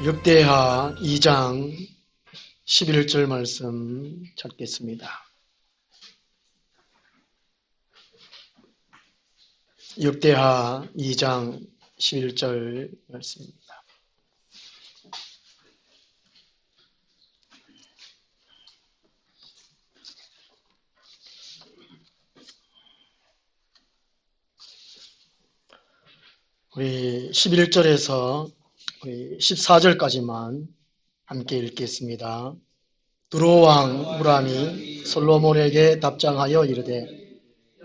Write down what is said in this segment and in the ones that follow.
역대하 2장 11절 말씀 찾겠습니다. 역대하 2장 11절 말씀입니다. 우리 11절에서 우리 14절까지만 함께 읽겠습니다. 두로왕 후람이 솔로몬에게 답장하여 이르되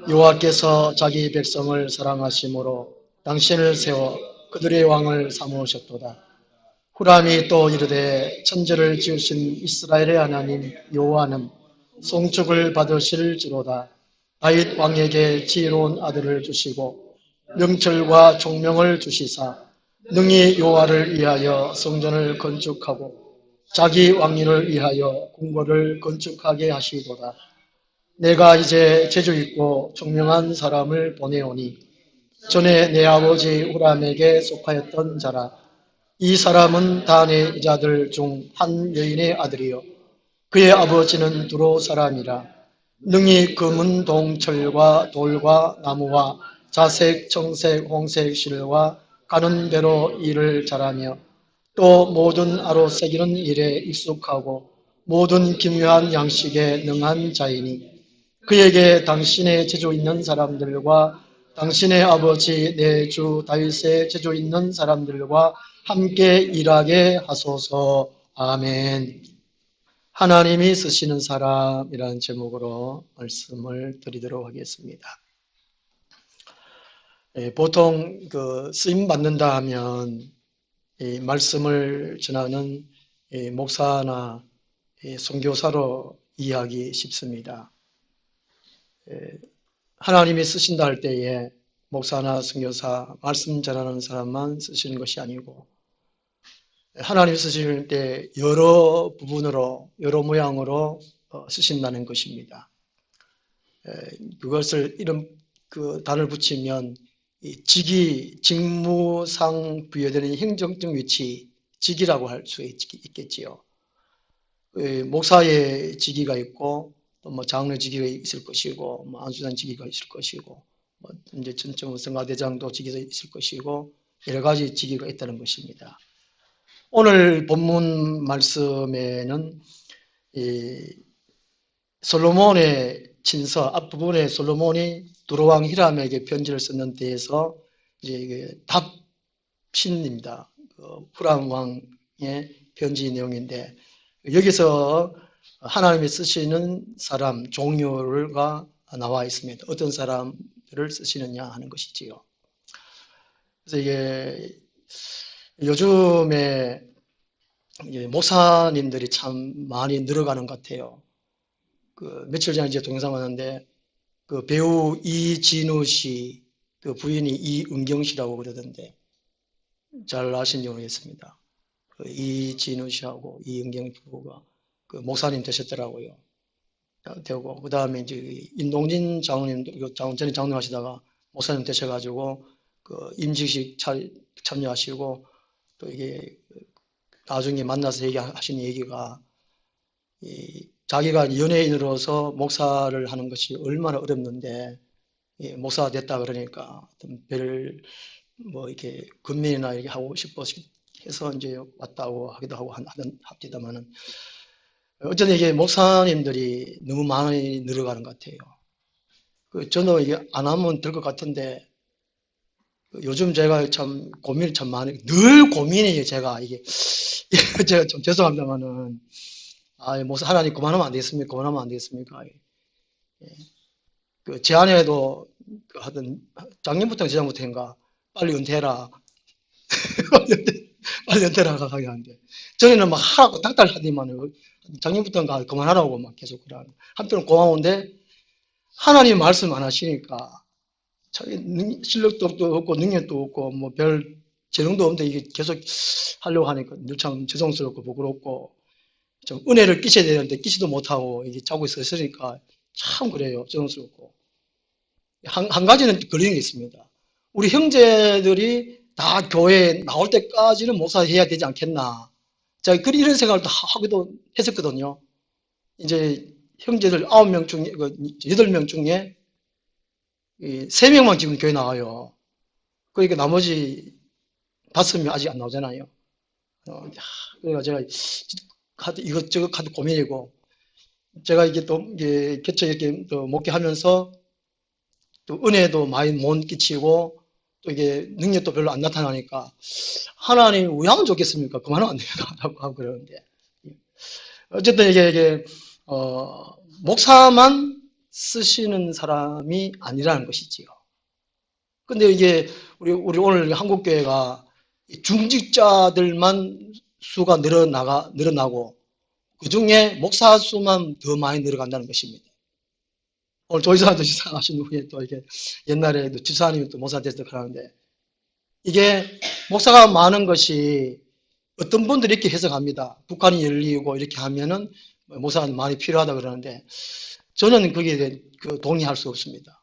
여호와께서 자기 백성을 사랑하심으로 당신을 세워 그들의 왕을 삼으셨도다. 후람이 또 이르되 천지를 지으신 이스라엘의 하나님 여호와는 송축을 받으실지로다. 다윗 왕에게 지혜로운 아들을 주시고 명철과 총명을 주시사 능히 여호와를 위하여 성전을 건축하고 자기 왕인을 위하여 궁궐을 건축하게 하시도다. 내가 이제 재주있고 총명한 사람을 보내오니 전에 내 아버지 후람에게 속하였던 자라. 이 사람은 단의 여자들 중 한 여인의 아들이요 그의 아버지는 두로 사람이라. 능히 금은 동철과 돌과 나무와 자색, 청색, 홍색 실과 가는 대로 일을 잘하며 또 모든 아로 새기는 일에 익숙하고 모든 기묘한 양식에 능한 자이니 그에게 당신의 재주 있는 사람들과 당신의 아버지 내 주 다윗의 재주 있는 사람들과 함께 일하게 하소서. 아멘. 하나님이 쓰시는 사람이라는 제목으로 말씀을 드리도록 하겠습니다. 보통 쓰임 받는다 하면 말씀을 전하는 목사나 선교사로 이해하기 쉽습니다. 하나님이 쓰신다 할 때에 목사나 선교사, 말씀 전하는 사람만 쓰시는 것이 아니고 하나님이 쓰실 때 여러 부분으로 여러 모양으로 쓰신다는 것입니다. 그것을 이런 단을 붙이면 직위, 직무상 부여되는 행정적 위치, 직위라고 할 수 있겠지요. 목사의 직위가 있고, 또 뭐 장로 직위가 있을 것이고, 뭐 안수단 직위가 있을 것이고, 뭐 이제 전청 성가대장도 직위가 있을 것이고, 여러 가지 직위가 있다는 것입니다. 오늘 본문 말씀에는 솔로몬의 친서 앞부분에 솔로몬이 두로왕 히람에게 편지를 썼는 데에서 이제 답신입니다. 후람 왕의 편지 내용인데 여기서 하나님이 쓰시는 사람 종류가 나와 있습니다. 어떤 사람들을 쓰시느냐 하는 것이지요. 그래서 이게 요즘에 목사님들이 참 많이 늘어가는 것 같아요. 며칠 전에 이제 동영상 왔는데 배우 이진우 씨 부인이 이은경 씨라고 그러던데 잘 아시는지 모르겠습니다. 이진우 씨하고 이은경 부부가 목사님 되셨더라고요. 되고 그 다음에 이제 인동진 장로님도 전에 장로하시다가 목사님 되셔가지고 임직식 참여하시고 또 이게 나중에 만나서 하신 얘기가 자기가 연예인으로서 목사를 하는 것이 얼마나 어렵는데 목사가 됐다 그러니까 별 뭐 이렇게 근면이나 이렇게 하고 싶어서 해서 이제 왔다고 하기도 하고 합디다마는 어쨌든 이게 목사님들이 너무 많이 늘어가는 것 같아요. 저는 이게 안 하면 될 것 같은데 요즘 제가 참 고민이 참 많아요. 늘 고민이에요. 제가 이게 제가 좀 죄송합니다만은 목사 하나님 그만하면 안 되겠습니까? 그만하면 안 되겠습니까? 제 아내도 하던 작년부터 재작년부터인가 빨리 은퇴해라. 빨리 은퇴해라 하게 하는데 전에는 막 하라고 딱딱 하더니만 작년부터인가 그만하라고 막 계속 그러는. 한편은 고마운데 하나님 말씀 안 하시니까 자기 실력도 없고 능력도 없고 뭐 별 재능도 없는데 이게 계속 하려고 하니까 늘 참 죄송스럽고 부끄럽고 좀 은혜를 끼쳐야 되는데 끼치도 못하고 이게 자고 있으니까 참 그래요. 죄송스럽고 한 가지는 걸리는 게 있습니다. 우리 형제들이 다 교회에 나올 때까지는 목사 해야 되지 않겠나 자, 이런 생각을 하기도 했었거든요. 이제 형제들 9명 중에, 8명 중에 3명만 지금 교회 나와요. 그러니까 나머지 5명 아직 안 나오잖아요. 그래서 제가 이것저것 카드 고민이고, 제가 이게 또, 이게 겹쳐 이렇게 또 목회하면서 또 은혜도 많이 못 끼치고, 또 이게 능력도 별로 안 나타나니까, 하나님 왜 하면 좋겠습니까? 그만하면 안 되겠다고 하고 그러는데. 어쨌든 이게, 목사만 쓰시는 사람이 아니라는 것이지요. 근데 이게 우리 오늘 한국교회가 중직자들만 수가 늘어나고 그 중에 목사 수만 더 많이 늘어간다는 것입니다. 오늘 조이사도 지사하신 후에 또 이게 옛날에 지사님이 또 목사 됐을 때 그러는데 이게 목사가 많은 것이 어떤 분들이 이렇게 해석합니다. 북한이 열리고 이렇게 하면은 목사가 많이 필요하다 그러는데 저는 거기에 동의할 수 없습니다.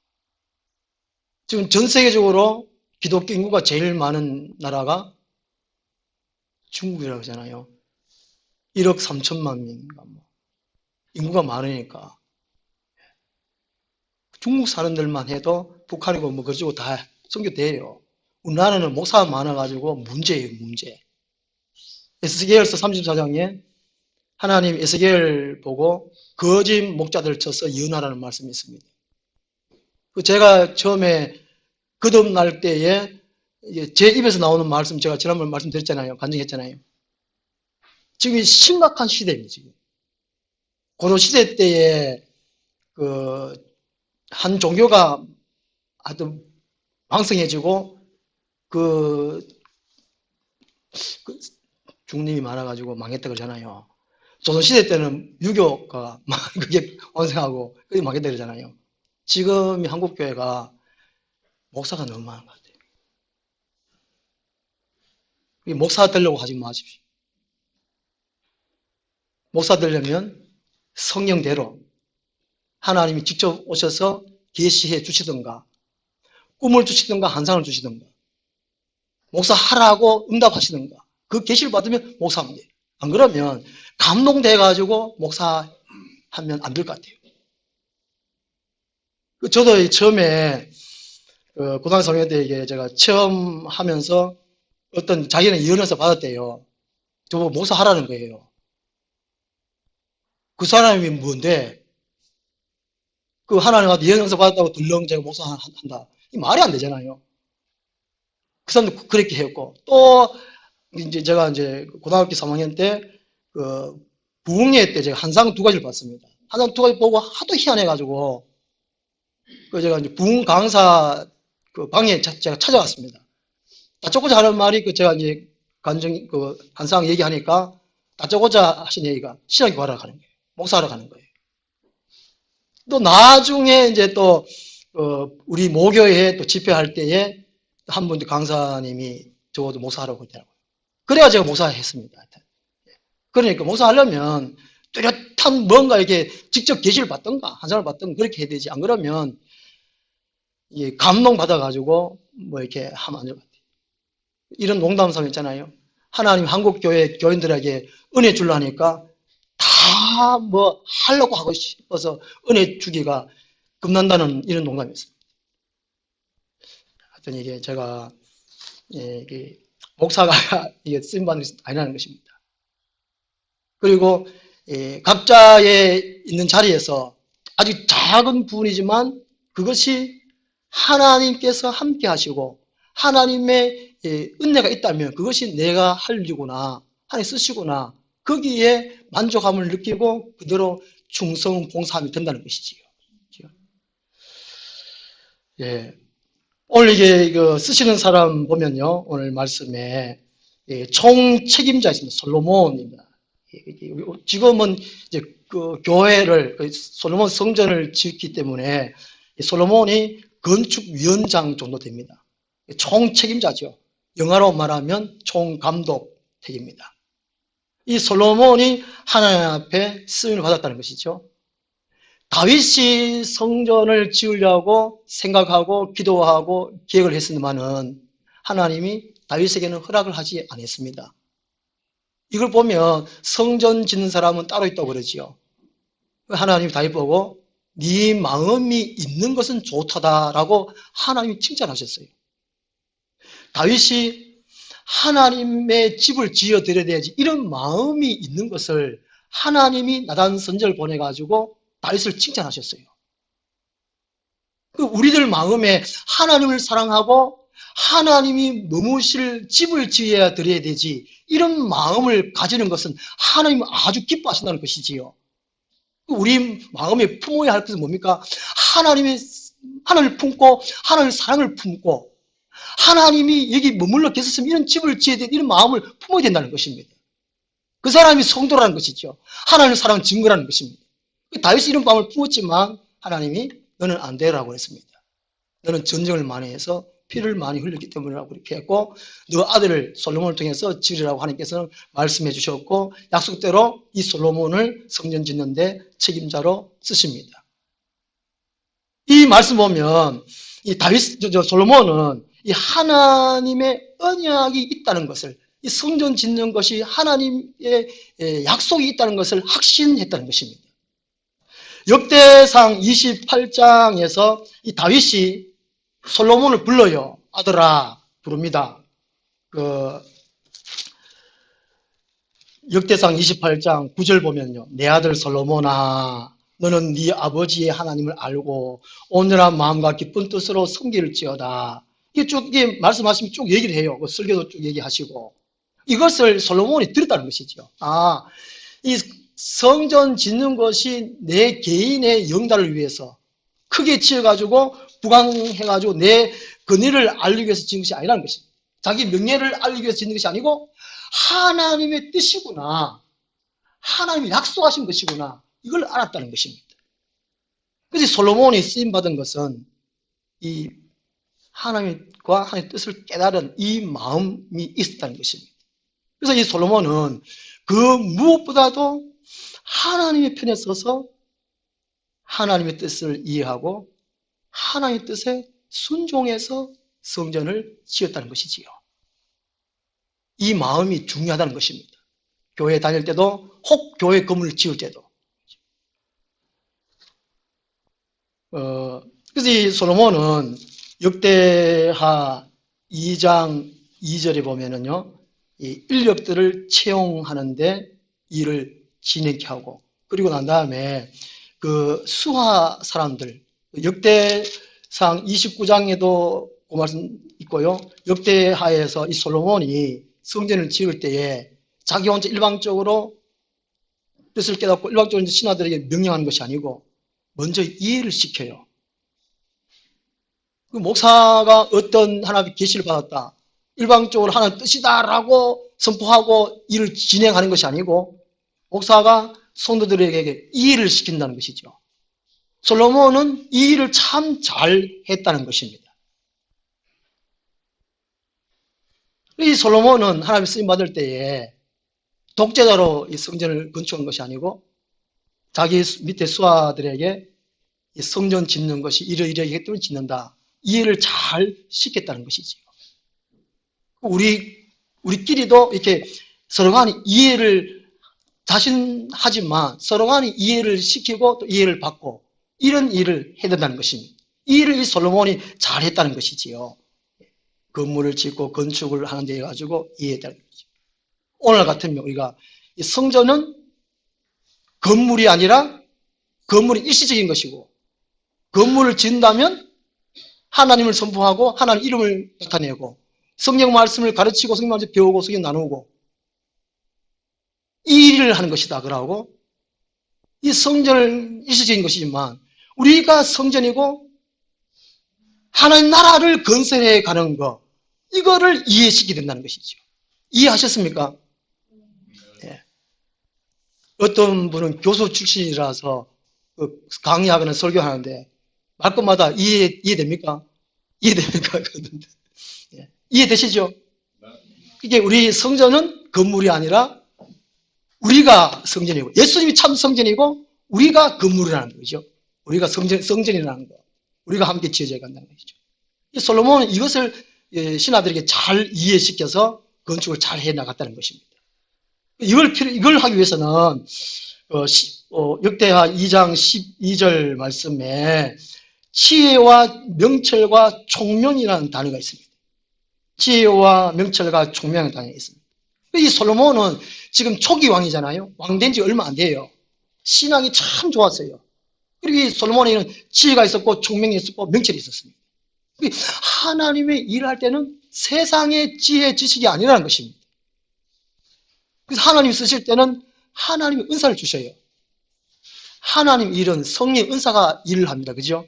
지금 전 세계적으로 기독교 인구가 제일 많은 나라가 중국이라고 하잖아요. 1억 3천만 명인가 뭐. 인구가 많으니까. 중국 사람들만 해도 북한이고 뭐 그러고 다 선교돼요. 우리나라는 목사가 많아가지고 문제예요, 문제. 에스겔서 34장에 하나님 에스겔 보고 거짓 목자들 쳐서 예언하라는 말씀이 있습니다. 제가 처음에 거듭날 때에 제 입에서 나오는 말씀 제가 지난번에 말씀드렸잖아요. 간증했잖아요. 지금 심각한 시대입니다. 지금. 고려 시대 때에 한 종교가 하여튼 왕성해지고 중림이 많아가지고 망했다 그러잖아요. 조선시대 때는 유교가 그게 왕성하고 그게 망했다 그러잖아요. 지금 한국교회가 목사가 너무 많은 것 같아요. 목사 되려고 하지 마십시오. 목사 되려면 성령대로 하나님이 직접 오셔서 계시해 주시든가 꿈을 주시든가 환상을 주시든가 목사 하라고 응답하시든가 그 계시를 받으면 목사하면 돼요. 안 그러면 감동돼가지고 목사하면 안 될 것 같아요. 저도 처음에 고등학교 3학년 때 이게 제가 처음 하면서 어떤 자기는 예언해서 받았대요. 저보고 목사 하라는 거예요. 그 사람이 뭔데 그 하나님한테 예언해서 받았다고 들렁 제가 목사 한다. 이 말이 안 되잖아요. 그 사람도 그렇게 했고 또 이제 제가 이제 고등학교 3학년 때 부흥회 때 제가 한상 2가지를 봤습니다. 한상 2가지 보고 하도 희한해가지고 제가 이제 부흥 강사 방에 제가 찾아왔습니다. 다짜고짜 하는 말이 제가 이제 한상 얘기하니까 다짜고짜 하신 얘기가 신학 교하러 가는 거예요. 목사하러 가는 거예요. 또 나중에 이제 또 우리 모교회 또 집회할 때에 한 분 강사님이 저도 목사하라고 했더라고요. 그래야 제가 목사했습니다. 그러니까 목사하려면 뚜렷한 뭔가 이렇게 직접 계시를 받던가 한상을 받던가 그렇게 해야 되지. 안 그러면 감동 받아가지고 뭐 이렇게 하면 안 될 것 같아요. 이런 농담삼 있잖아요. 하나님 한국교회 교인들에게 은혜 주려니까 다 뭐 하려고 하고 싶어서 은혜 주기가 겁난다는 이런 농담이 있어요. 하여튼 이게 제가 이게 목사가 이게 쓰임받는 것이 아니라는 것입니다. 그리고 각자의 있는 자리에서 아주 작은 부분이지만 그것이 하나님께서 함께 하시고 하나님의 은혜가 있다면 그것이 내가 할 일이구나 하나님 쓰시구나 거기에 만족함을 느끼고 그대로 충성 봉사함이 된다는 것이지요. 예. 오늘 이게 쓰시는 사람 보면요 오늘 말씀에 총 책임자 있습니다. 솔로몬입니다. 지금은 이제 교회를 솔로몬 성전을 짓기 때문에 솔로몬이 건축위원장 정도 됩니다. 총 책임자죠. 영어로 말하면 총감독택입니다. 이 솔로몬이 하나님 앞에 쓰임을 받았다는 것이죠. 다윗이 성전을 지으려고 생각하고 기도하고 계획을 했으면은 하나님이 다윗에게는 허락을 하지 않았습니다. 이걸 보면 성전 짓는 사람은 따로 있다고 그러지요. 하나님이 다윗 보고 네 마음이 있는 것은 좋다라고 하나님이 칭찬하셨어요. 다윗이 하나님의 집을 지어 드려야 되지 이런 마음이 있는 것을 하나님이 나단 선지자를 보내가지고 다윗을 칭찬하셨어요. 우리들 마음에 하나님을 사랑하고 하나님이 머무실 집을 지어야 드려야 되지 이런 마음을 가지는 것은 하나님은 아주 기뻐하신다는 것이지요. 우리 마음에 품어야 할 것은 뭡니까? 하나님을 품고 하나님의 사랑을 품고 하나님이 여기 머물러 계셨으면 이런 집을 지어야 돼 이런 마음을 품어야 된다는 것입니다. 그 사람이 성도라는 것이죠. 하나님의 사랑을 증거라는 것입니다. 다윗이 이런 마음을 품었지만 하나님이 너는 안 되라고 했습니다. 너는 전쟁을 많이 해서 피를 많이 흘렸기 때문이라고 그렇게 했고 너 아들을 솔로몬을 통해서 지으라고 하나님께서는 말씀해 주셨고 약속대로 이 솔로몬을 성전 짓는데 책임자로 쓰십니다. 이 말씀 보면 이 솔로몬은 이 하나님의 언약이 있다는 것을 이 성전 짓는 것이 하나님의 약속이 있다는 것을 확신했다는 것입니다. 역대상 28장에서 이 다윗이 솔로몬을 불러요. 아들아 부릅니다. 역대상 28장 9절 보면요. 내 아들 솔로몬아 너는 네 아버지의 하나님을 알고 온전한 마음과 기쁜 뜻으로 섬길지어다. 이게 쭉 말씀하시면 쭉 얘기를 해요. 그 설교도 쭉 얘기하시고 이것을 솔로몬이 들었다는 것이죠. 이 성전 짓는 것이 내 개인의 영달을 위해서 크게 지어가지고 부강해가지고 내 권위를 알리기 위해서 짓는 것이 아니라는 것입니다. 자기 명예를 알리기 위해서 짓는 것이 아니고 하나님의 뜻이구나. 하나님이 약속하신 것이구나. 이걸 알았다는 것입니다. 그래서 솔로몬이 쓰임받은 것은 이 하나님과 하나님의 뜻을 깨달은 이 마음이 있었다는 것입니다. 그래서 이 솔로몬은 그 무엇보다도 하나님의 편에 서서 하나님의 뜻을 이해하고 하나님의 뜻에 순종해서 성전을 지었다는 것이지요. 이 마음이 중요하다는 것입니다. 교회 다닐 때도 혹 교회 건물을 지을 때도. 그래서 이 솔로몬은 역대하 2장 2절에 보면은요, 이 인력들을 채용하는데 일을 진행케 하고, 그리고 난 다음에 그 수하 사람들, 역대상 29장에도 그 말씀 있고요. 역대하에서 이 솔로몬이 성전을 지을 때에 자기 혼자 일방적으로 뜻을 깨닫고 일방적으로 신하들에게 명령하는 것이 아니고 먼저 이해를 시켜요. 그 목사가 어떤 하나님의 계시를 받았다. 일방적으로 하나님 뜻이다라고 선포하고 일을 진행하는 것이 아니고 목사가 성도들에게 이해를 시킨다는 것이죠. 솔로몬은 이 일을 참 잘했다는 것입니다. 이 솔로몬은 하나님 쓰임 받을 때에 독재자로 이 성전을 건축한 것이 아니고 자기 밑에 수하들에게 이 성전 짓는 것이 이러이러하기 때문에 짓는다. 이해를 잘 시켰다는 것이지요. 우리끼리도 이렇게 서로 간에 이해를 자신하지만 서로 간에 이해를 시키고 또 이해를 받고 이런 일을 해야 된다는 것입니다. 이 일을 이 솔로몬이 잘했다는 것이지요. 건물을 짓고 건축을 하는 데 가지고 이해했다는 거죠. 오늘 같으면 우리가 이 성전은 건물이 아니라 건물이 일시적인 것이고 건물을 짓는다면 하나님을 선포하고 하나님 이름을 나타내고 성경 말씀을 가르치고 성경 말씀을 배우고 성경 나누고 이 일을 하는 것이다 그러고 이 성전은 일시적인 것이지만 우리가 성전이고 하나님 나라를 건설해 가는 것 이거를 이해시키게 된다는 것이죠. 이해하셨습니까? 네. 어떤 분은 교수 출신이라서 강의하거나 설교하는데 말끝마다 이해됩니까? 이해됩니까? 네. 이해되시죠? 이게 우리 성전은 건물이 아니라 우리가 성전이고 예수님이 참 성전이고 우리가 건물이라는 거죠. 우리가 성전이라는 거. 우리가 함께 지어져 간다는 것이죠. 솔로몬은 이것을 신하들에게 잘 이해시켜서 건축을 잘 해나갔다는 것입니다. 이걸 하기 위해서는, 역대하 2장 12절 말씀에 지혜와 명철과 총명이라는 단어가 있습니다. 지혜와 명철과 총명이라는 단어가 있습니다. 이 솔로몬은 지금 초기 왕이잖아요. 왕 된 지 얼마 안 돼요. 신앙이 참 좋았어요. 그리고 이 솔로몬에는 지혜가 있었고 총명이 있었고 명철이 있었습니다. 하나님의 일을 할 때는 세상의 지혜 지식이 아니라는 것입니다. 그래서 하나님 쓰실 때는 하나님의 은사를 주셔요. 하나님 일은 성령의 은사가 일을 합니다. 그죠?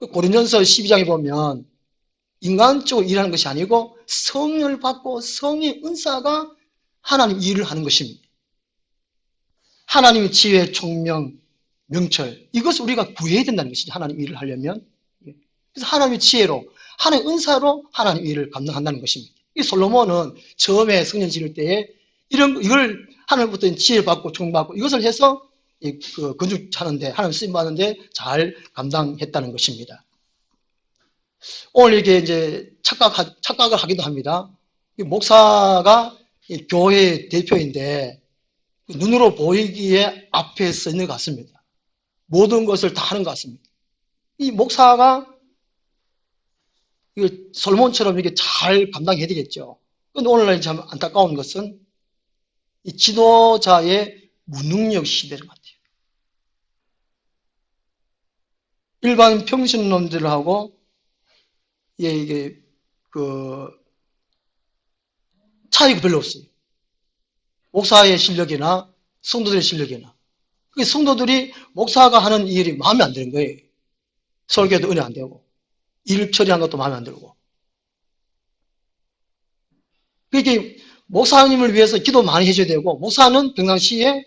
고린전서 12장에 보면 인간적으로 일하는 것이 아니고 성령을 받고 성령의 은사가 하나님 일을 하는 것입니다. 하나님의 지혜, 총명, 명철, 이것을 우리가 구해야 된다는 것이죠. 하나님 일을 하려면. 그래서 하나님의 지혜로, 하나님의 은사로 하나님 일을 감당한다는 것입니다. 이 솔로몬은 처음에 성전 지을 때에 이걸 하나님부터 지혜를 받고 총명 받고 이것을 해서 건축하는데, 하나님 쓰임 받는데 잘 감당했다는 것입니다. 오늘 이게 이제 착각을 하기도 합니다. 목사가 교회 대표인데 눈으로 보이기에 앞에 서 있는 것 같습니다. 모든 것을 다 하는 것 같습니다. 이 목사가 솔로몬처럼 이렇게 잘 감당해야 되겠죠. 그런데 오늘날 참 안타까운 것은 이 지도자의 무능력 시대인 것 같아요. 일반 평신놈들하고 이게 차이가 별로 없어요. 목사의 실력이나 성도들의 실력이나. 성도들이 목사가 하는 일이 마음에 안 드는 거예요. 설교도 은혜 안 되고 일 처리한 것도 마음에 안 들고. 그렇게 목사님을 위해서 기도 많이 해줘야 되고 목사는 평상시에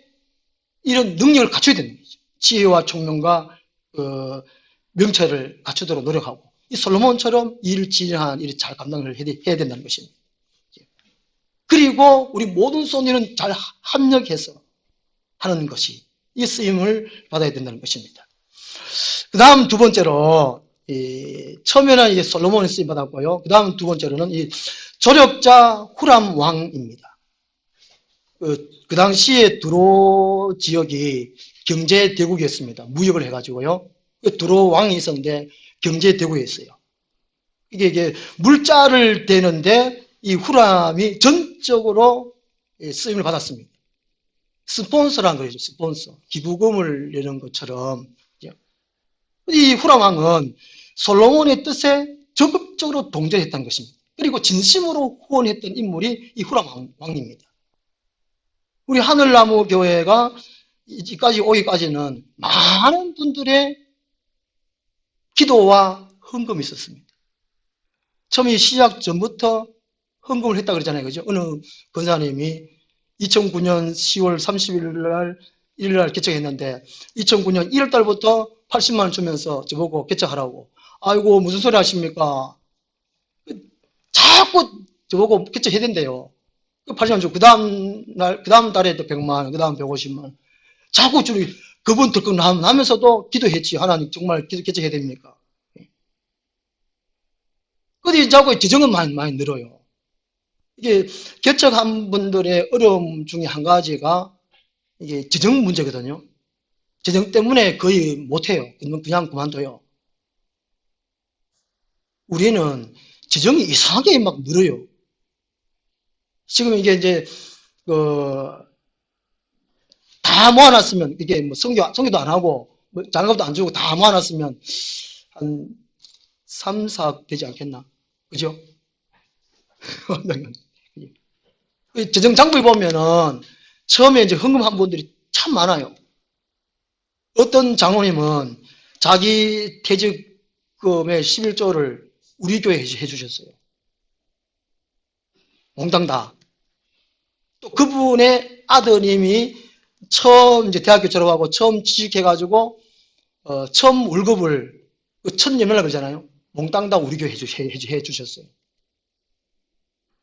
이런 능력을 갖춰야 되는 거죠. 지혜와 총명과 명철을 갖추도록 노력하고 이 솔로몬처럼 일을 진행한 일을 잘 감당을 해야 된다는 것입니다. 그리고 우리 모든 손님은 잘 합력해서 하는 것이 이 쓰임을 받아야 된다는 것입니다. 그 다음 두 번째로 처음에는 이제 솔로몬이 쓰임 받았고요. 그 다음 두 번째로는 이 조력자 후람 왕입니다. 그 당시에 두로 지역이 경제 대국이었습니다. 무역을 해가지고요. 두로 왕이 있었는데 경제 대국에 있어요. 이게 물자를 대는데 이 후람이 전적으로 쓰임을 받았습니다. 스폰서라는 거죠. 스폰서. 기부금을 내는 것처럼. 이 후람 왕은 솔로몬의 뜻에 적극적으로 동조했다는 것입니다. 그리고 진심으로 후원했던 인물이 이 후람 왕입니다. 우리 하늘나무 교회가 이까지 오기까지는 많은 분들의 기도와 헌금이 있었습니다. 처음에 시작 전부터 헌금을 했다 그러잖아요. 그죠? 어느 권사님이 2009년 10월 31일 날 개척했는데 2009년 1월 달부터 80만 원 주면서 저보고 개척하라고. 아이고 무슨 소리 하십니까? 자꾸 저보고 개척해야 된대요. 80만 원 주고 그 다음 달에 또 100만 원, 그 다음 150만 원. 자꾸 그분 들고 나면서도 기도했지. 하나님 정말 개척해야 됩니까? 근데 자꾸 지정은 많이 늘어요. 이게 개척한 분들의 어려움 중에 한 가지가 이게 지정 문제거든요. 지정 때문에 거의 못해요. 그냥 그만둬요. 우리는 지정이 이상하게 막 늘어요. 지금 이게 이제 다 모아놨으면 이게 뭐 성교도 안 하고 뭐 장갑도 안 주고 다 모아놨으면 한 3, 4억 되지 않겠나? 그죠? 재정장부에 보면은 처음에 이제 헌금한 분들이 참 많아요. 어떤 장로님은 자기 퇴직금의 11조를 우리 교회에 해주셨어요. 몽땅 다. 또 그분의 아드님이 처음 이제 대학교 졸업하고 처음 취직해가지고 처음 월급을 1,000여 명을 그러잖아요. 몽땅 다 우리 교회 해주셨어요.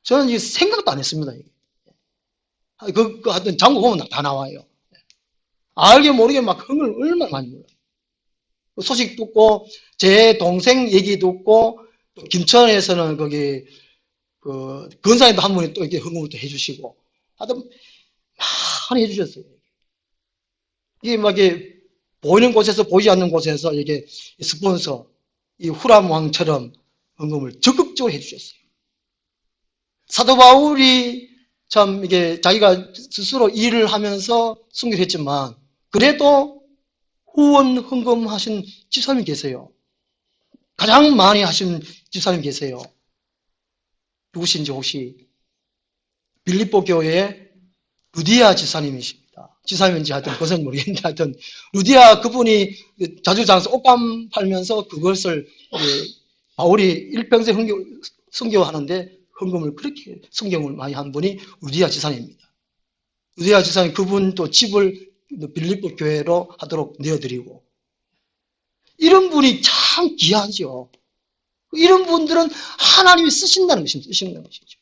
저는 이게 생각도 안 했습니다. 하여튼 장부 보면 다 나와요. 알게 모르게 막 흥을 얼마나 많이 몰라요. 소식 듣고, 제 동생 얘기 듣고, 또 김천에서는 거기, 근사님도 한 분이 또 이렇게 흥금을 또 해주시고, 하여튼, 많이 해주셨어요. 이게 막 이게 보이는 곳에서 보이지 않는 곳에서 이게 스폰서, 이 후람 왕처럼 헌금을 적극적으로 해주셨어요. 사도 바울이 참 이게 자기가 스스로 일을 하면서 순교를 했지만 그래도 후원 헌금하신 집사님이 계세요. 가장 많이 하신 집사님이 계세요. 누구신지 혹시 빌립보 교회의 루디아 집사님이십니다. 집사님인지 하여튼 그것은 모르겠는데 하여튼 루디아 그분이 자주 장소 옷감 팔면서 그것을 바울이 일평생 순교하는데 헌금을 그렇게 성경을 많이 한 분이 루디아 집사님입니다. 루디아 집사님 그분 또 집을 빌립보 교회로 하도록 내어드리고 이런 분이 참 귀하죠. 이런 분들은 하나님이 쓰신다는 것입니다. 쓰신다는 것이죠.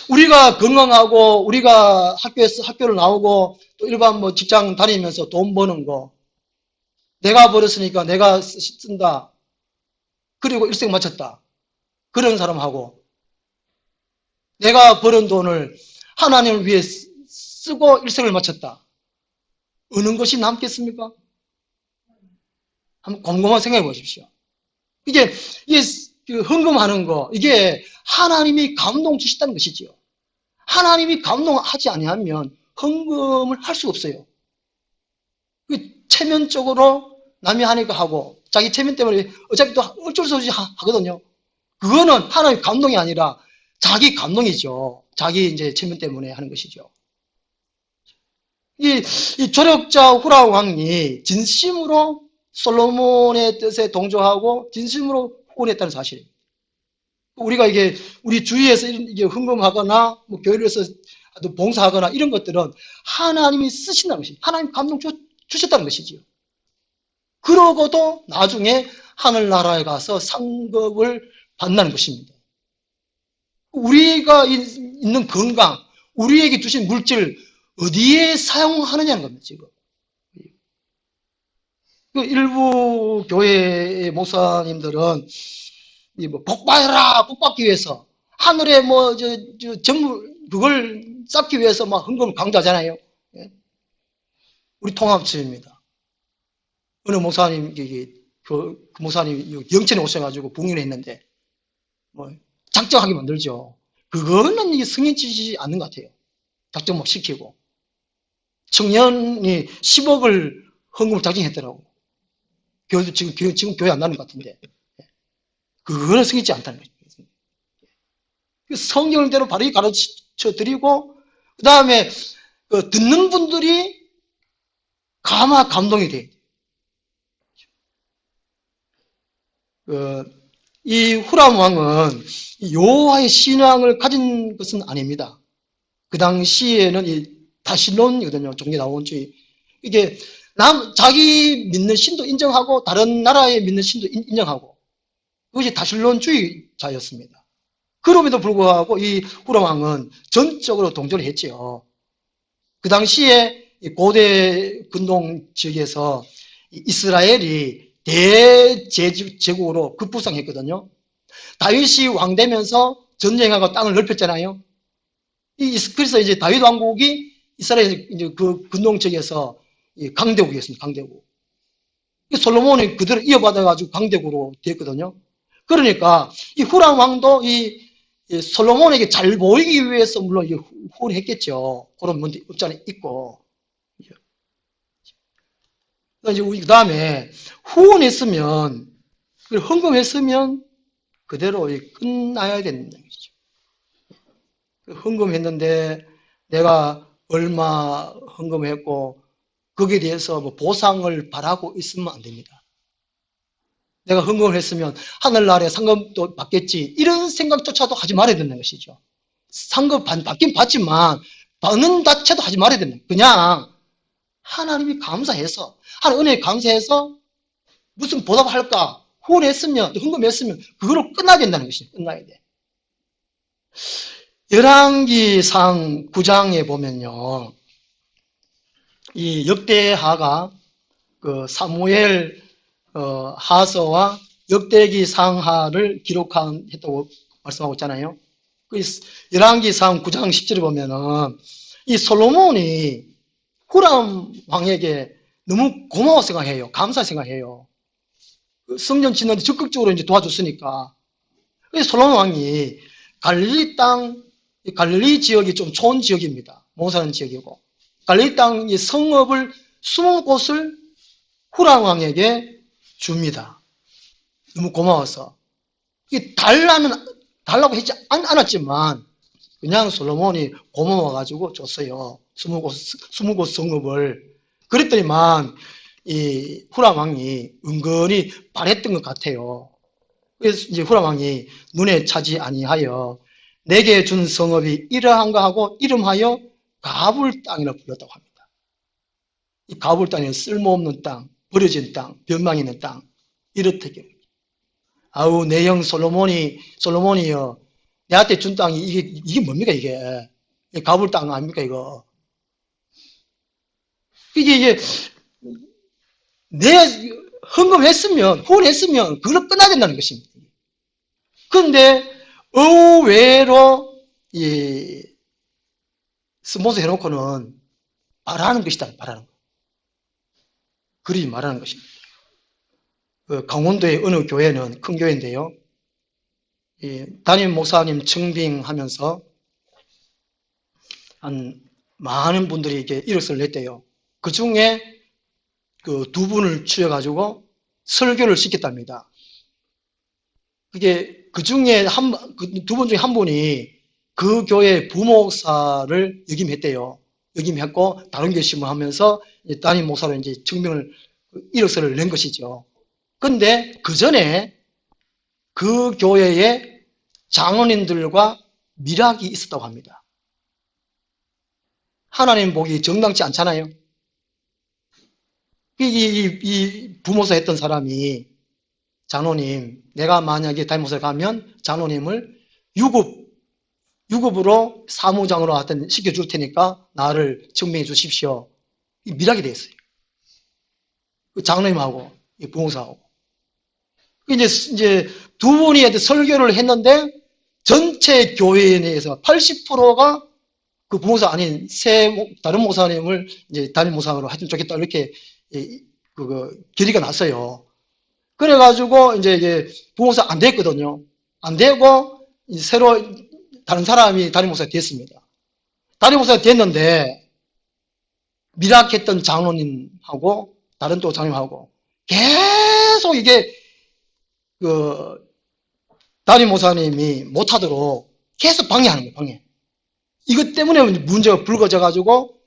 우리가 건강하고 우리가 학교를 나오고 또 일반 뭐 직장 다니면서 돈 버는 거 내가 벌었으니까 내가 쓴다. 그리고 일생 마쳤다. 그런 사람하고 내가 버는 돈을 하나님을 위해 쓰고 일생을 마쳤다. 어느 것이 남겠습니까? 한번 곰곰하게 생각해 보십시오. 이게 헌금하는 거 이게 하나님이 감동 주시다는 것이지요. 하나님이 감동하지 아니하면 헌금을 할 수가 없어요. 체면적으로 남이 하니까 하고 자기 체면 때문에 어차피 또 어쩔 수 없이 하거든요. 그거는 하나님의 감동이 아니라 자기 감동이죠. 자기 이제 체면 때문에 하는 것이죠. 이 조력자 후람 왕이 진심으로 솔로몬의 뜻에 동조하고 진심으로 후원했다는 사실입니다. 우리가 이게 우리 주위에서 이게 헌금하거나 뭐 교회에서 봉사하거나 이런 것들은 하나님이 쓰신다는 것이 하나님 감동 주셨다는 것이지요. 그러고도 나중에 하늘나라에 가서 상급을 받는 것입니다. 우리가 있는 건강, 우리에게 주신 물질 어디에 사용하느냐는 겁니다. 지금 일부 교회의 목사님들은 뭐 복받아라, 복받기 위해서 하늘에 뭐 전부 그걸 쌓기 위해서 막 헌금을 강조하잖아요. 우리 통합체입니다. 어느 목사님 그 목사님 영천에 오셔가지고 봉인을 했는데 뭐 작정하게 만들죠. 그거는 이게 승인치지 않는 것 같아요. 작정 막 시키고 청년이 10억을 헌금을 작정했더라고. 지금 교회 안 나는 것 같은데 그거는 승인치 않다는 거죠. 성경대로 바르게 가르쳐 드리고 그 다음에 듣는 분들이 감동이 돼요. 이 후람 왕은 여호와의 신앙을 가진 것은 아닙니다. 그 당시에는 이 다신론이거든요. 종교다원주의. 이게 자기 믿는 신도 인정하고 다른 나라에 믿는 신도 인정하고 그것이 다신론주의자였습니다. 그럼에도 불구하고 이 후람 왕은 전적으로 동조를 했지요. 그 당시에 고대 근동 지역에서 이스라엘이 대제국으로 급부상했거든요. 다윗이 왕 되면서 전쟁하고 땅을 넓혔잖아요. 그래서 이제 다윗 왕국이 이스라엘 이제 그 근동 지역에서 강대국이었습니다. 강대국. 솔로몬이 그대로 이어받아가지고 강대국으로 됐거든요. 그러니까 이 후람 왕도 이 솔로몬에게 잘 보이기 위해서 물론 후원했겠죠. 그런 문제 없잖아요. 있고. 이제 그 다음에 후원했으면 헌금했으면 그대로 끝나야 되는 것이죠. 헌금했는데 내가 얼마 헌금했고 거기에 대해서 뭐 보상을 바라고 있으면 안 됩니다. 내가 헌금을 했으면 하늘나라에 상급도 받겠지 이런 생각조차도 하지 말아야 된다는 것이죠. 상급 받긴 받지만 받는 자체도 하지 말아야 된다. 그냥 하나님이 감사해서 하나님 은혜에 감사해서 무슨 보답할까 후원했으면 헌금했으면 그거로 끝나야 된다는 것이죠. 끝나야 돼. 열왕기상 9장에 보면요. 이 역대하가 그 사무엘 하서와 역대기 상하를 기록했다고 말씀하고 있잖아요. 그 열왕기상 9장 10절에 보면은 이 솔로몬이 후람 왕에게 너무 고마워 생각해요. 감사 생각해요. 성전 짓는데 적극적으로 이제 도와줬으니까. 그래서 솔로몬 왕이 갈릴리 땅, 갈릴리 지역이 좀 좋은 지역입니다. 못 사는 지역이고. 갈릴리 땅 성읍을 20곳을 후람 왕에게 줍니다. 너무 고마워서. 달라고 하지 않았지만, 그냥 솔로몬이 고마워가지고 줬어요. 20곳 성읍을. 그랬더니만, 이 후람 왕이 은근히 바랬던 것 같아요. 그래서 이제 후람 왕이 눈에 차지 아니하여 내게 준 성읍이 이러한가 하고 이름하여 가불 땅이라 불렀다고 합니다. 이 가불 땅은 쓸모없는 땅, 버려진 땅, 변망 있는 땅, 이렇다고요. 아우, 내 형 솔로몬이요. 내한테 준 땅이 이게 뭡니까, 이게? 가불 땅 아닙니까, 이거? 이게, 내 헌금했으면, 후원했으면, 그걸로 끝나야 된다는 것입니다. 그런데, 의외로, 스폰서 해놓고는 말하는 것이다, 말하는 거. 그리 말하는 것입니다. 강원도의 어느 교회는, 큰 교회인데요. 담임 목사님 청빙하면서 한 많은 분들이 이렇게 이력서를 냈대요. 그 중에 그 두 분을 추려가지고 설교를 시켰답니다. 그게 그 중에 두 분 중에 한 분이 그 교회 부목사를 역임했대요. 역임했고 다른 교회 신문하면서 담임 목사로 이제 청빙을 이력서를 낸 것이죠. 근데 그 전에 그 교회에 장로님들과 밀학이 있었다고 합니다. 하나님 보기 정당치 않잖아요. 이 부모사 했던 사람이 장로님, 내가 만약에 담임목사에 가면 장로님을 유급으로 사무장으로 하여튼 시켜줄 테니까 나를 증명해 주십시오. 밀하게 돼 있어요. 장로님하고 부모사하고. 이제 두 분이 설교를 했는데 전체 교회 내에서 80%가 그 부모사 아닌 다른 목사님을 이제 담임 목사로 하면 좋겠다 이렇게 결의가 났어요. 그래가지고 이제 부모사 안 됐거든요. 안 되고 새로 다른 사람이 담임 목사가 됐습니다. 담임 목사가 됐는데 미락했던 장로님하고 다른 또 장로님하고 계속 이게 담임 목사님이 못하도록 계속 방해하는 거예요. 방해. 이것 때문에 문제가 불거져가지고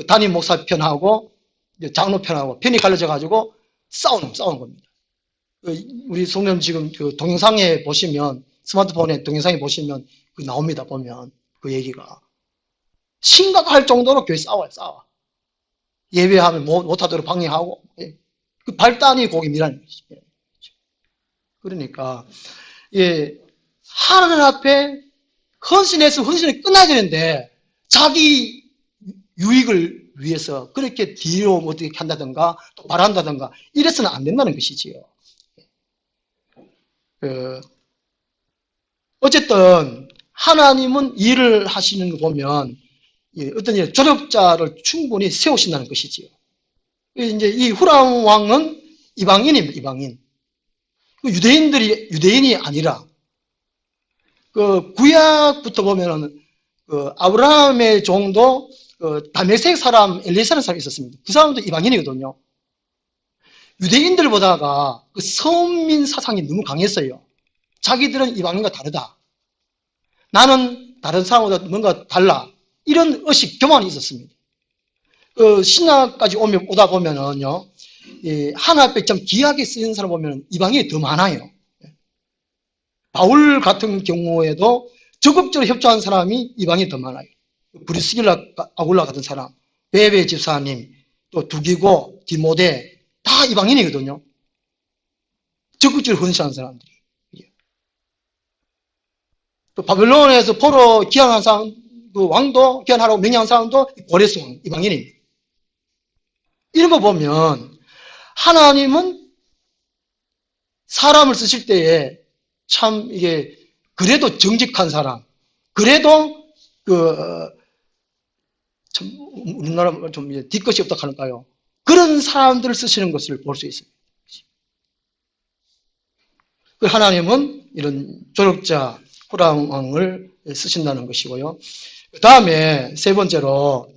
담임 목사 편하고 장로 편하고 편이 갈라져가지고 싸우는 겁니다. 우리 송년 지금 그 동영상에 보시면 스마트폰에 동영상에 보시면 그 나옵니다. 보면 그 얘기가 심각할 정도로 교회 싸워. 예배하면 못하도록 방해하고 그 발단이 거기 미라는 것이죠. 그러니까 하나님 앞에 헌신이 끝나야 되는데 자기 유익을 위해서 그렇게 뒤로 어떻게 한다든가 또 말한다든가 이래서는 안 된다는 것이지요. 어쨌든 하나님은 일을 하시는 거 보면 어떤 조력자를 충분히 세우신다는 것이지요. 이제 이 후람 왕은 이방인입니다. 이방인. 유대인이 아니라 그 구약부터 보면은 아브라함의 종도 다메섹 사람 엘리사라는 사람이 있었습니다. 그 사람도 이방인이거든요. 유대인들보다가 그 서민 사상이 너무 강했어요. 자기들은 이방인과 다르다. 나는 다른 사람보다 뭔가 달라. 이런 의식, 교만이 있었습니다. 신약까지 오다 보면은요, 하나님 앞에 참 귀하게 쓰이는 사람 보면 이방인이 더 많아요. 바울 같은 경우에도 적극적으로 협조한 사람이 이방인이 더 많아요. 브리스길라, 아굴라 같은 사람, 베베 집사님, 또 두기고, 디모데, 다 이방인이거든요. 적극적으로 헌신한 사람들이. 또 바벨론에서 포로 귀환한 사람, 그 왕도 귀환하라고 명령한 사람도 고레스 왕, 이방인입니다. 이런 거 보면 하나님은 사람을 쓰실 때에 참 이게 그래도 정직한 사람, 그래도 참 우리나라 좀 이제 뒤끝이 없다 할까요? 그런 사람들을 쓰시는 것을 볼 수 있습니다. 그 하나님은 이런 조력자 후람 왕을 쓰신다는 것이고요. 그 다음에 세 번째로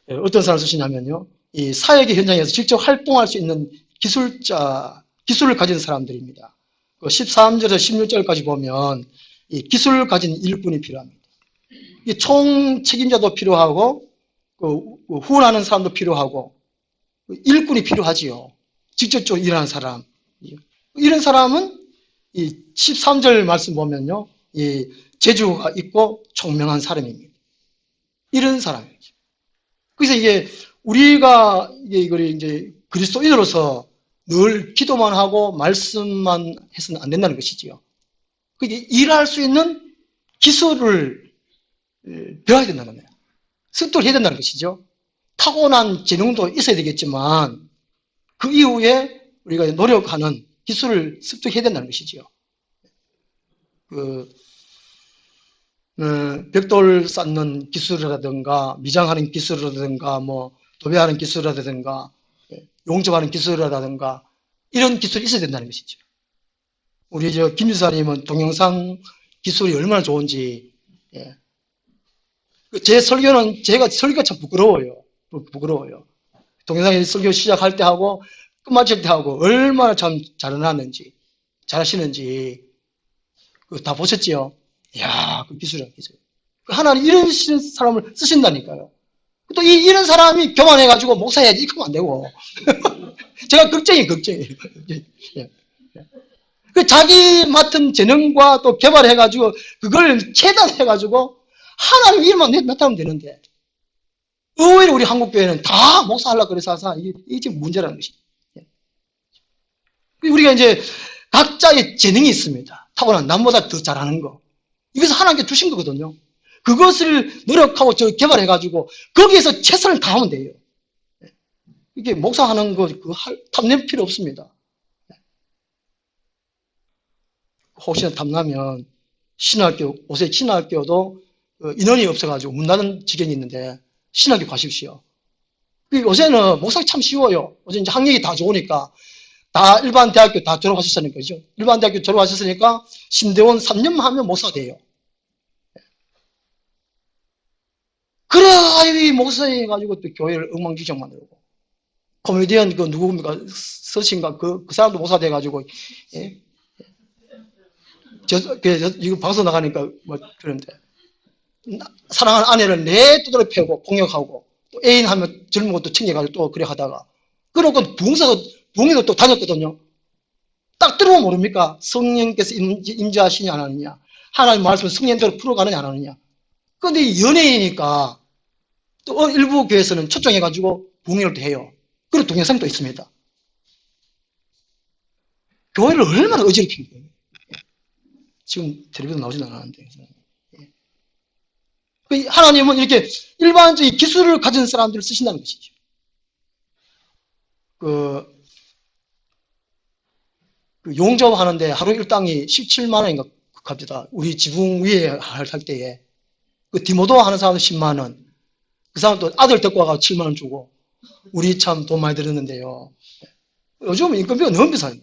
어떤 사람을 쓰시냐면요. 이 사역의 현장에서 직접 활동할 수 있는 기술을 가진 사람들입니다. 그 13절에서 16절까지 보면 이 기술을 가진 일꾼이 필요합니다. 이 총 책임자도 필요하고 후원하는 사람도 필요하고 일꾼이 필요하지요. 직접적으로 일하는 사람. 이런 사람은 이 13절 말씀 보면요. 이 재주가 있고 총명한 사람입니다. 이런 사람이죠. 그래서 이게 우리가 이걸 이제 그리스도인으로서 늘 기도만 하고 말씀만 해서는 안 된다는 것이지요. 그게 일할 수 있는 기술을 배워야 된다는 거예요. 습득을 해야 된다는 것이죠. 타고난 재능도 있어야 되겠지만 그 이후에 우리가 노력하는 기술을 습득해야 된다는 것이지요. 벽돌 쌓는 기술이라든가 미장하는 기술이라든가 뭐 도배하는 기술이라든가 용접하는 기술이라든가 이런 기술이 있어야 된다는 것이죠. 우리 김 유사님은 동영상 기술이 얼마나 좋은지 제 설교는 제가 설교가 참 부끄러워요. 동영상 설교 시작할 때 하고 끝마칠 때 하고 얼마나 참 잘하시는지 다 보셨지요? 이야, 그 기술이야, 기술. 하나님 이런 사람을 쓰신다니까요. 또 이런 사람이 교만해가지고 목사해야지 이러면 안 되고. 제가 걱정이에요. 그 자기 맡은 재능과 또 개발해가지고 그걸 체단해가지고 하나님 이름만 나타나면 되는데 의외로 우리 한국교회는 다 목사하려고 그래서 이게 지금 문제라는 것이죠. 우리가 이제 각자의 재능이 있습니다. 타고난 남보다 더 잘하는 거. 이것을 하나님께 주신 거거든요. 그것을 노력하고 개발해가지고 거기에서 최선을 다하면 돼요. 이게 목사하는 거 탐낼 필요 없습니다. 혹시나 탐나면 요새 신학교도 인원이 없어가지고 문 닫는 지경이 있는데 신학교 가십시오. 요새는 목사가 참 쉬워요. 요새 이제 학력이 다 좋으니까 다 일반 대학교 다 졸업하셨으니까, 그죠? 일반 대학교 졸업하셨으니까 신대원 3년만 하면 목사가 돼요. 그래야 이 목사해가지고 또 교회를 엉망진창 만들고 코미디언 누구입니까? 서신가 그 사람도 목사 돼가지고 예? 이거 방송 나가니까 뭐 그런데 사랑하는 아내를 내 두드려 패고 공격하고 또 애인 하면 젊은 것도 챙겨가지고 또 그래 하다가 그러고 부흥회도 또 다녔거든요. 딱 들어보면 모릅니까? 성령께서 임재하시냐 안 하느냐, 하나님 말씀을 성령대로 풀어가느냐 안 하느냐. 그런데 연예인이니까 또 일부 교회에서는 초청해가지고 부흥회를 또 해요. 그리고 동영상도 있습니다. 교회를 얼마나 어지럽힌 거예요. 지금 텔레비전 나오진 않았는데. 하나님은 이렇게 일반적인 기술을 가진 사람들을 쓰신다는 것이죠. 용접하는데 하루 일당이 17만 원인가 갑니다. 우리 지붕 위에 할 때에. 디모도 하는 사람도 10만 원. 그 사람도 아들 데리고 와서 7만 원 주고. 우리 참 돈 많이 들었는데요. 요즘은 인건비가 너무 비싸요.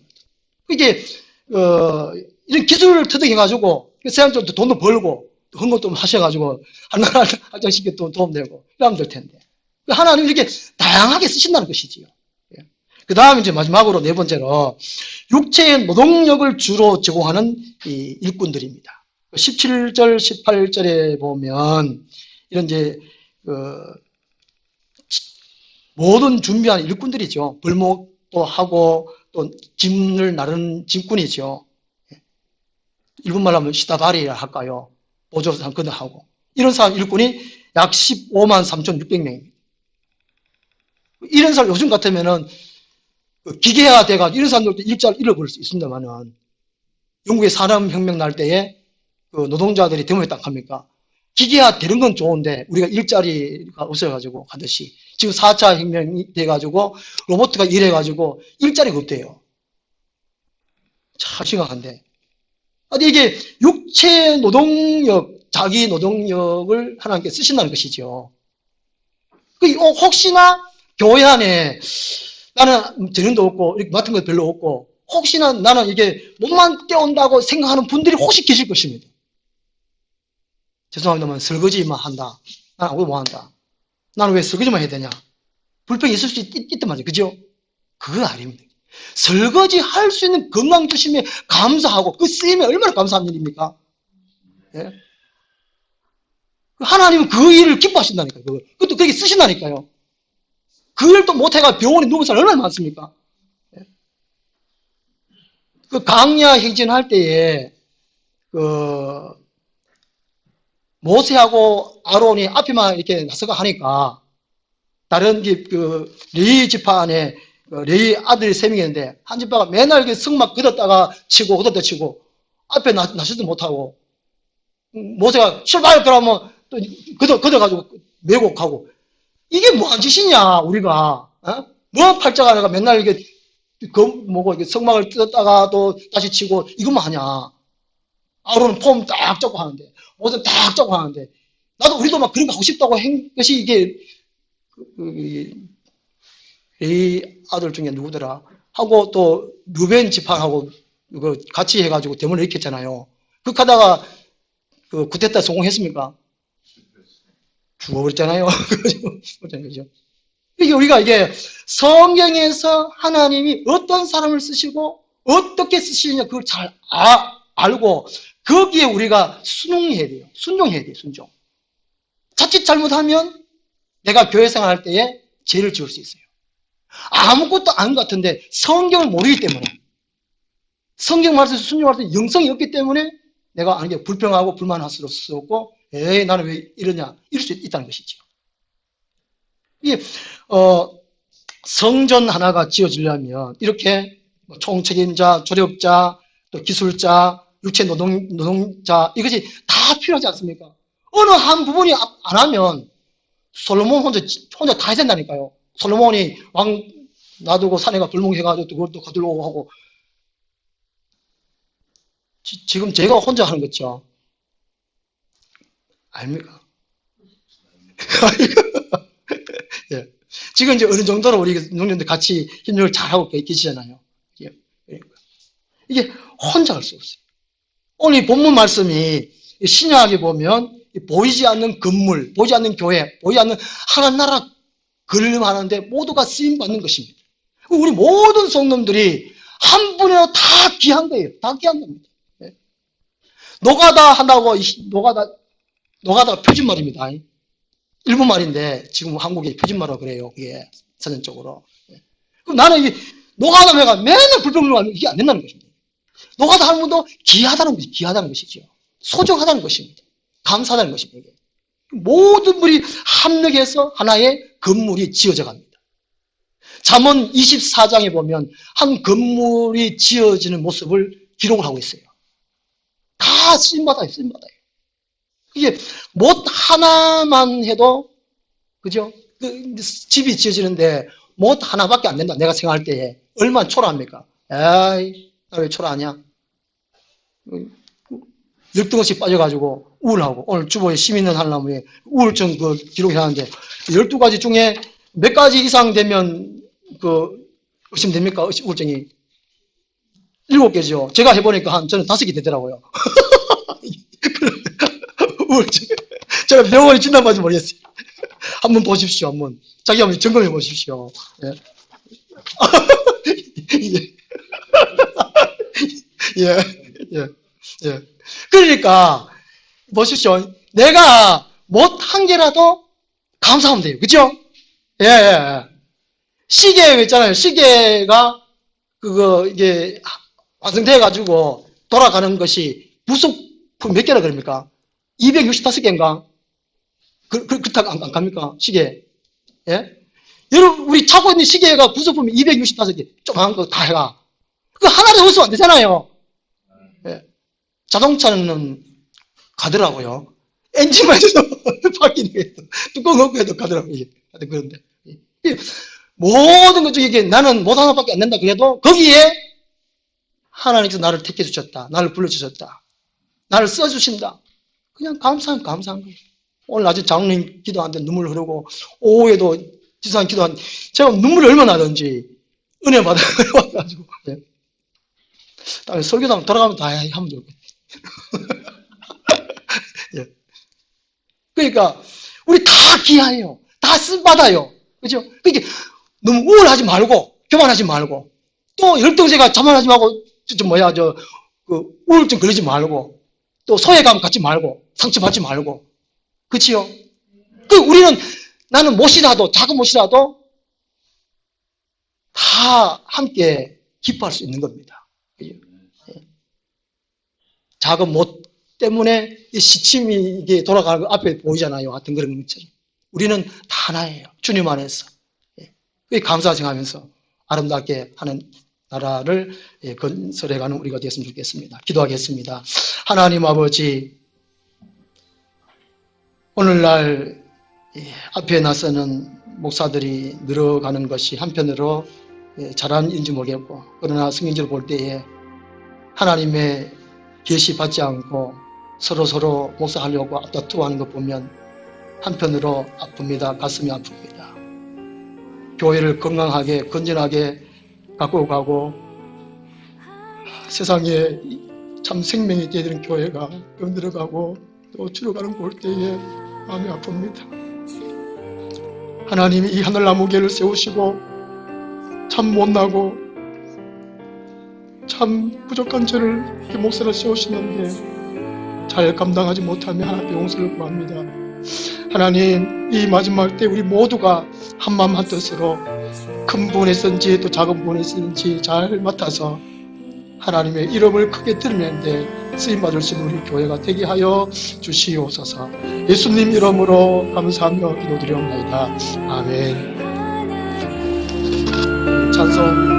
이게, 이런 기술을 터득해가지고, 그 사람들도 돈도 벌고, 헌것도 하셔가지고, 하나하나 할장시켜 도움 되고, 이러면 될 텐데. 하나님 이렇게 다양하게 쓰신다는 것이지요. 그 다음에 이제 마지막으로 네 번째로, 육체의 노동력을 주로 제공하는 이 일꾼들입니다. 17절, 18절에 보면, 이런 이제, 모든 준비한 일꾼들이죠. 벌목도 하고, 또 짐을 나르는 짐꾼이죠. 일본말로 하면 시다바리라 할까요? 보조상 근하고 이런 사람 일꾼이 약 15만 3,600명입니다. 이런 사람 요즘 같으면은 기계화 돼가지고 이런 사람들도 일자를 잃어버릴 수 있습니다만은 영국의 산업혁명 날 때에 노동자들이 데모했다 합니까? 기계화 되는 건 좋은데 우리가 일자리가 없어가지고 하듯이 지금 4차 혁명이 돼가지고 로봇가 일해가지고 일자리가 없대요. 참 심각한데. 이게 육체 노동력, 자기 노동력을 하나님께 쓰신다는 것이죠. 혹시나 교회 안에 나는 재능도 없고 이렇게 맡은 것 별로 없고 혹시나 나는 이게 몸만 떼온다고 생각하는 분들이 혹시 계실 것입니다. 죄송합니다만 설거지만 한다. 난 아무것도 못한다. 나는 왜 설거지만 해야 되냐. 불평이 있을 수 있단 말이죠. 그죠? 그건 아닙니다. 설거지 할 수 있는 건강 주심에 감사하고 그 쓰임에 얼마나 감사한 일입니까? 예? 하나님은 그 일을 기뻐하신다니까요. 그것도 그렇게 쓰신다니까요. 그 일도 못해가 병원에 누운 사람 얼마나 많습니까? 예? 그 강야 행진할 때에 그 모세하고 아론이 앞에만 이렇게 나서가 하니까 다른 그 레위 지파 안에 레위 아들이 3명이 있는데 한 지파가 맨날 이렇게 성막 걷었다가 치고 걷었다 치고 앞에 나서지도 못하고 모세가 출발 그러면 또 걷어가지고 메고 가고 이게 뭐한 짓이냐 우리가 뭐 팔자가 내가 맨날 이게 이게 성막을 뜯었다가 또 다시 치고 이것만 하냐. 아론은 폼 딱 잡고 하는데 모세는 딱 잡고 하는데 나도 우리도 막 그런 거 하고 싶다고 한 것이 이게 이 아들 중에 누구더라 하고 또 루벤 지파하고 같이 해가지고 대문을 일으켰잖아요. 그렇게 하다가 그 쿠데타 성공했습니까? 죽어버렸잖아요. 그죠? 이게 우리가 이게 성경에서 하나님이 어떤 사람을 쓰시고 어떻게 쓰시느냐 그걸 잘 알고 거기에 우리가 순종해야 돼요. 순종해야 돼요. 순종. 자칫 잘못하면 내가 교회 생활할 때에 죄를 지을 수 있어요. 아무것도 아닌 것 같은데 성경을 모르기 때문에 성경 말씀에서 순종할 때 영성이 없기 때문에 내가 아는 게 불평하고 불만할 수 없고 에이 나는 왜 이러냐 이럴 수 있다는 것이죠. 이게 성전 하나가 지어지려면 이렇게 총책임자, 조력자, 또 기술자, 육체 노동자 이것이 다 필요하지 않습니까? 어느 한 부분이 안 하면 솔로몬 혼자 다 해야 된다니까요. 솔로몬이 왕 놔두고 산에가 불멍해가지고 그것도 거들고 하고 지금 제가 혼자 하는 거죠. 아닙니까? 예. 지금 이제 어느 정도로 우리 농민들 같이 협력을 잘하고 계시잖아요. 이게 혼자 할 수 없어요. 오늘 이 본문 말씀이 신약에 보면 보이지 않는 건물, 보이지 않는 교회, 보이지 않는 하나님 나라 건립하는데 모두가 쓰임받는 것입니다. 우리 모든 성도들이 한 분이라도 다 귀한 거예요. 다 귀한 겁니다. 노가다 한다고, 노가다가 표준말입니다. 일본 말인데 지금 한국에 표준말로 그래요. 이게 선언적으로. 그럼 나는 이게 노가다 해가 맨날 불평을 하면 이게 안 된다는 것입니다. 노가다 하는 분도 귀하다는 것이죠. 소중하다는 것입니다. 감사하다는 것입니다. 이게. 모든 분이 합력해서 하나의 건물이 지어져 갑니다. 잠언 24장에 보면 한 건물이 지어지는 모습을 기록을 하고 있어요. 다 쓰임받아요. 이게 못 하나만 해도 그죠? 집이 지어지는데 못 하나밖에 안 된다. 내가 생각할 때에 얼마나 초라합니까? 에이, 나 왜 초라하냐? 열등없이 빠져가지고 우울하고 오늘 주보에 시민은 하려면 우울증 기록하는데 12가지 중에 몇 가지 이상 되면 의심됩니까? 우울증이 7개죠. 제가 해보니까 저는 5개 되더라고요. 우울증. 제가 병원에 진단받지 모르겠어요. 한번 보십시오. 자기 한번 점검해 보십시오. 예. 예. 그러니까 보십시오. 내가 못한 개라도 감사하면 돼요. 그죠? 예. 시계 있잖아요. 시계가 이게 완성돼 가지고 돌아가는 것이 부속품 몇 개라 그럽니까? 265개인가? 그렇다고 안 갑니까? 시계. 예? 여러분, 우리 차고 있는 시계가 부속품이 265개. 조그만 거 다 해가. 그거 하나도 없으면 안 되잖아요. 예. 자동차는 가더라고요. 엔진만 해도 바뀌는 게 뚜껑 없고 해도 가더라고요. 그런데. 모든 것 중에 나는 못 하나밖에 안 된다. 그래도 거기에 하나님께서 나를 택해 주셨다. 나를 불러주셨다. 나를 써주신다. 그냥 감사한 거예요. 오늘 낮에 장로님 기도하는데 눈물 흐르고 오후에도 지사님 기도하는데 제가 눈물이 얼마나 나는지 은혜 받아가지고 설교당 돌아가면 다 하면 좋겠다. 예. 그러니까 우리 다 귀해요. 다 쓴받아요. 그죠? 그러니까 너무 우울하지 말고 교만하지 말고 또 열등제가 자만하지 말고 그 우울증 걸리지 말고 또 소외감 갖지 말고 상처받지 말고 그치요? 우리는 나는 못이라도 작은 못이라도 다 함께 기뻐할 수 있는 겁니다. 작은 못 때문에 시침이 이게 돌아가는 거 앞에 보이잖아요. 같은 그런 것처럼. 우리는 다 하나예요. 주님 안에서. 감사정하면서 아름답게 하는 나라를 건설해가는 우리가 되었으면 좋겠습니다. 기도하겠습니다. 하나님 아버지, 오늘날 앞에 나서는 목사들이 늘어가는 것이 한편으로 잘하는 일인지 모르겠고, 그러나 성경적으로 볼 때에 하나님의 계시 받지 않고 서로 목사하려고 다투하는 것 보면 한편으로 아픕니다. 가슴이 아픕니다. 교회를 건강하게 건전하게 갖고 가고 세상에 참 생명이 되는 교회가 늘어가고 또 줄어가는 걸 볼 때에 마음이 아픕니다. 하나님이 이 하늘나무교회를 세우시고 참 못나고 참 부족한 저를 이렇게 목사를 세우시는데 잘 감당하지 못하며 하나님께 용서를 구합니다. 하나님, 이 마지막 때 우리 모두가 한마음 한뜻으로 큰 부분에 있는지 또 작은 부분에 있는지 잘 맡아서 하나님의 이름을 크게 들으면데 쓰임받을 수 있는 우리 교회가 되게 하여 주시옵소서. 예수님 이름으로 감사하며 기도드리옵나이다. 아멘. 찬송